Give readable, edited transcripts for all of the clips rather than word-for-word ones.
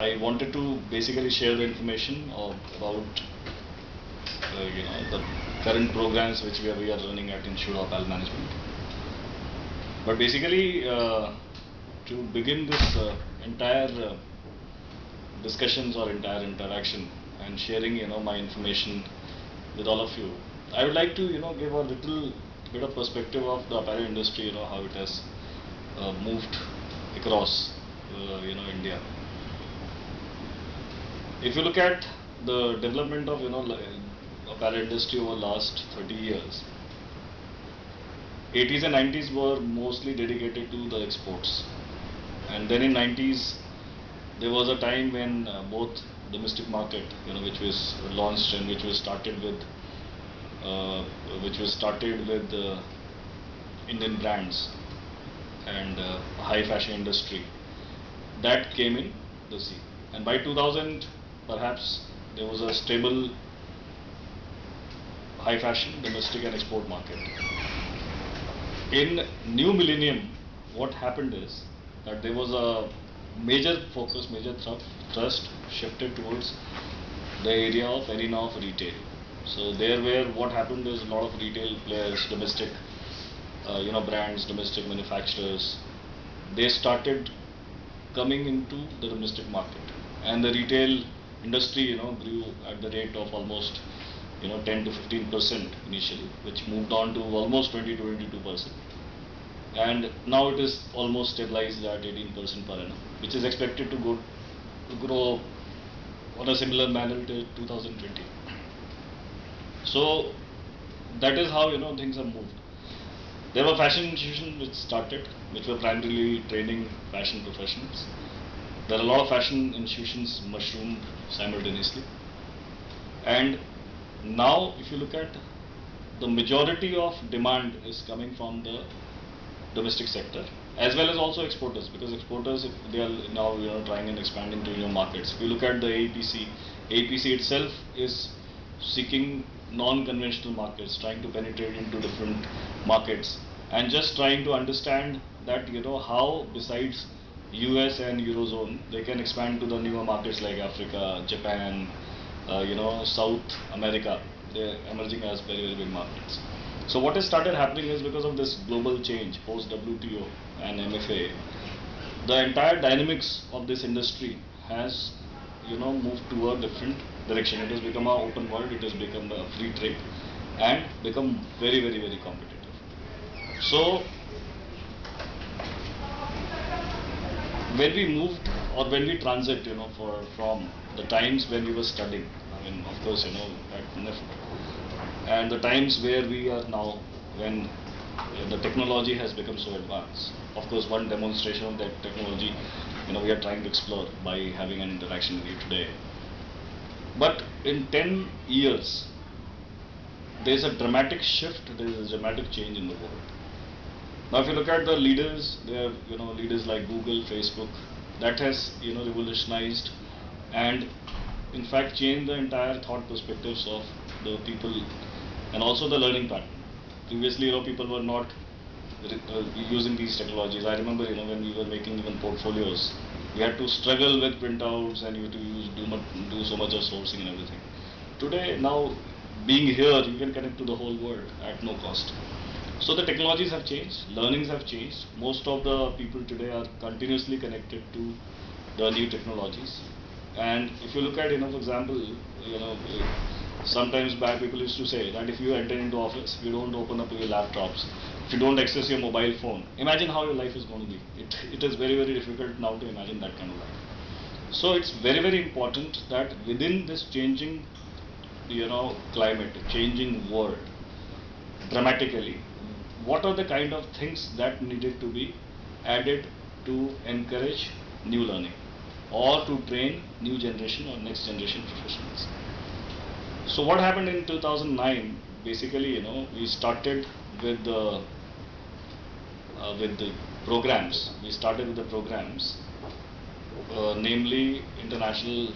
I wanted to basically share the information about the current programs which we are running at Institute of Apparel Management. But basically, to begin this entire discussions or entire interaction and sharing my information with all of you, I would like to give a little bit of perspective of the apparel industry, how it has moved across India. If you look at the development of apparel industry over last 30 years, 80s and 90s were mostly dedicated to the exports, and then in 90s there was a time when both domestic market, which was launched and which was started with Indian brands and high fashion industry that came in the scene. And by 2000, perhaps there was a stable high fashion domestic and export market. In new millennium, what happened is that there was a major focus, major thrust shifted towards the arena of retail. So there where what happened is a lot of retail players, domestic brands, domestic manufacturers, they started coming into the domestic market, and the retail industry grew at the rate of almost 10 to 15% initially, which moved on to almost 20 to 22%, and now it is almost stabilized at 18% per annum, which is expected to grow on a similar manner till 2020. So that is how things have moved. There were fashion institutions which started, which were primarily training fashion professionals. There are a lot of fashion institutions mushroomed simultaneously. And now if you look at the majority of demand is coming from the domestic sector as well as also exporters, because exporters, if they are now trying and expanding to new markets. If you look at the AEPC itself is seeking non-conventional markets, trying to penetrate into different markets and just trying to understand that how besides US and Eurozone they can expand to the newer markets like Africa, Japan, South America. They are emerging as very, very big markets. So what has started happening is, because of this global change post WTO and MFA, the entire dynamics of this industry has moved to a different direction. It has become an open world, it has become a free trade and become very, very, very competitive. So when we moved or when we transit from the times when we were studying, I mean, of course, at NIFT, and the times where we are now, when the technology has become so advanced. Of course, one demonstration of that technology we are trying to explore by having an interaction with you today. But in 10 years there is a dramatic shift, there is a dramatic change in the world. Now if you look at the leaders, there are leaders like Google, Facebook, that has revolutionized and in fact changed the entire thought perspectives of the people and also the learning pattern. Previously people were not using these technologies. I remember when we were making even portfolios, we had to struggle with printouts and you had to do so much of sourcing and everything. Today, now being here, you can connect to the whole world at no cost. So the technologies have changed, learnings have changed. Most of the people today are continuously connected to the new technologies. And if you look at for example, sometimes back people used to say that if you enter into office, you don't open up your laptops, if you don't access your mobile phone, imagine how your life is going to be. It is very, very difficult now to imagine that kind of life. So it's very, very important that within this changing climate, changing world dramatically, what are the kind of things that needed to be added to encourage new learning or to train new generation or next generation professionals. So what happened in 2009? Basically, we started with the programs. We started with the programs, namely international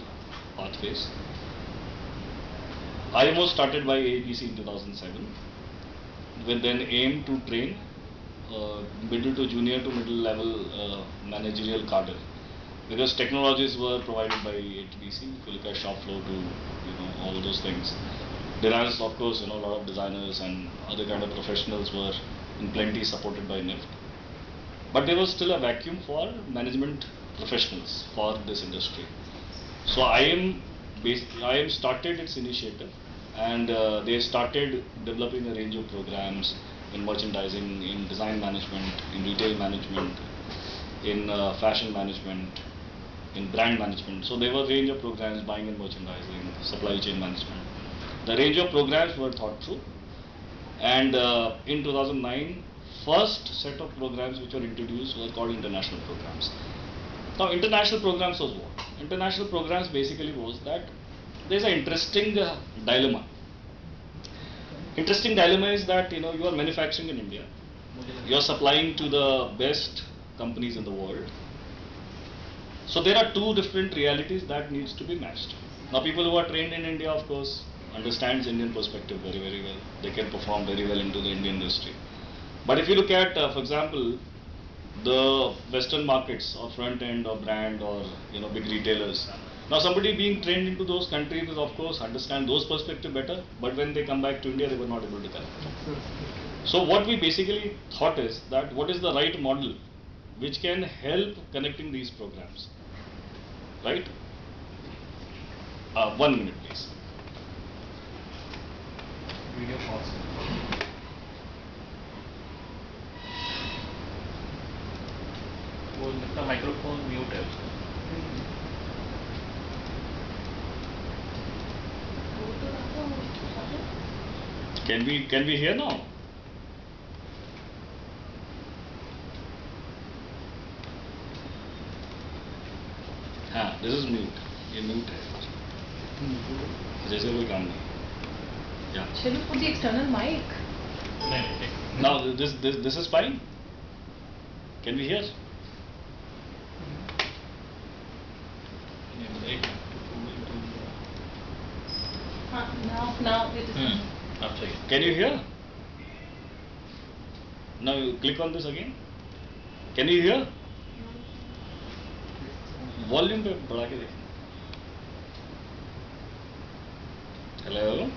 pathways. IMO started by AEPC in 2007 with an aim to train middle to junior to middle level managerial cadre because technologies were provided by HBC. If you look at shop floor to all those things, designers, of course, a lot of designers and other kind of professionals were in plenty supported by NIFT. But there was still a vacuum for management professionals for this industry. So IAM started its initiative, and they started developing a range of programs in merchandising, in design management, in retail management, in fashion management, in brand management. So there were a range of programs, buying and merchandising, supply chain management. The range of programs were thought through, and in 2009, first set of programs which were introduced were called international programs. Now, international programs was what? International programs basically was that there's an interesting dilemma. Interesting dilemma is that you are manufacturing in India, you are supplying to the best companies in the world. So there are two different realities that needs to be matched. Now, people who are trained in India, of course, understands Indian perspective very, very well. They can perform very well into the Indian industry. But if you look at, for example, the Western markets or front end or brand or big retailers. Now, somebody being trained into those countries will, of course, understand those perspective better. But when they come back to India, they were not able to connect. So what we basically thought is that what is the right model which can help connecting these programs, right? 1 minute, please. Video pause. वो लगता microphone mute है उसका. Can we hear now? हाँ, this is mute. ये mute है. जैसे कोई काम नहीं. Yeah. Shall we put the external mic? Now this is fine. Can we hear? Now it is. Can you hear? Now you click on this again. Can you hear? Volume पे बढ़ा के देखना. Hello.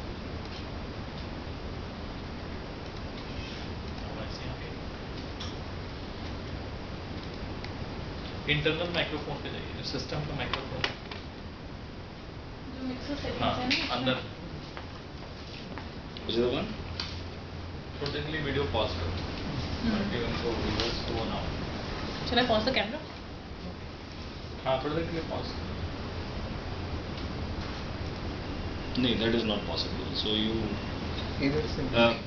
Internal microphone पे जाइए, system का microphone. जो mixer settings हाँ, है ना अंदर. Is it the one? थोड़ी देर के लिए वीडियो पॉज करो. Even for viewers to now. Shall I pause the camera? हाँ, थोड़ी देर के लिए pause. No, that is not possible. So you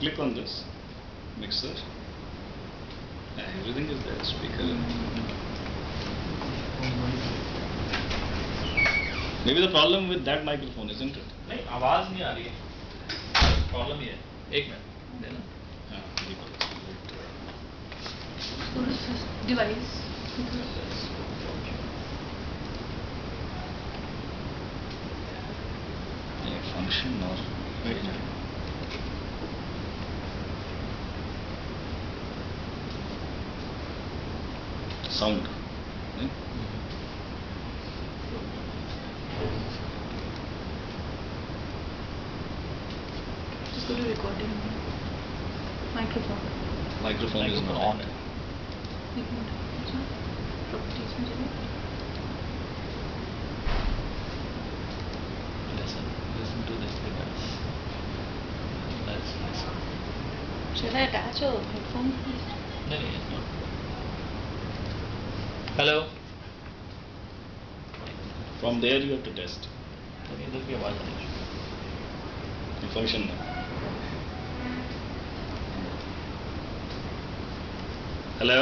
click on this mixer. Everything is there. Speaker. Maybe the problem with that microphone, isn't it? नहीं, आवाज नहीं आ रही है. प्रॉब्लम ये है. एक मिनट देना. हाँ, So this is device. function or sound. Just go to recording. Microphone. Microphone is not on. एक मिनट. Properties में जाइए. Listen to this device. Let's listen. Should I attach a headphone? No, it's not. Hello. From there you have to test. तो इधर की आवाज आ रही है. The function now. Hello.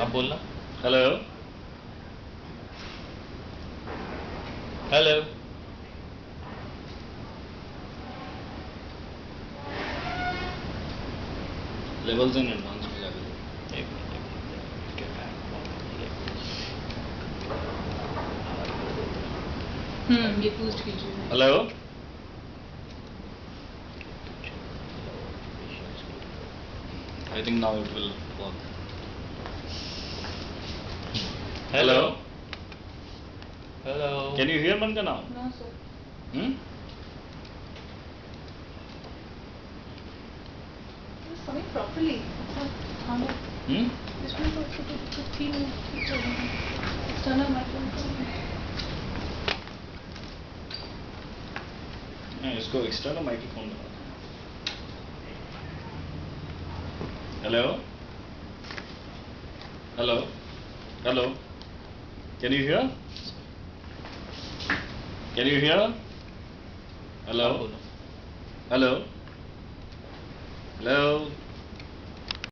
आप बोलना. Hello. Hello. Levels in advance में जाकर. एक मिनट. क्या है? ये boost कीजिए. Hello. I think now it will work. Hello. Hello. Can you hear Manka now? No, sir. Hmm? It's coming properly. It's not sounding. Hmm? This one is also good. 15 external microphone. Yeah, इसको external microphone लगा. Hello? Hello? Hello? Can you hear? Can you hear? Hello? Hello? Hello?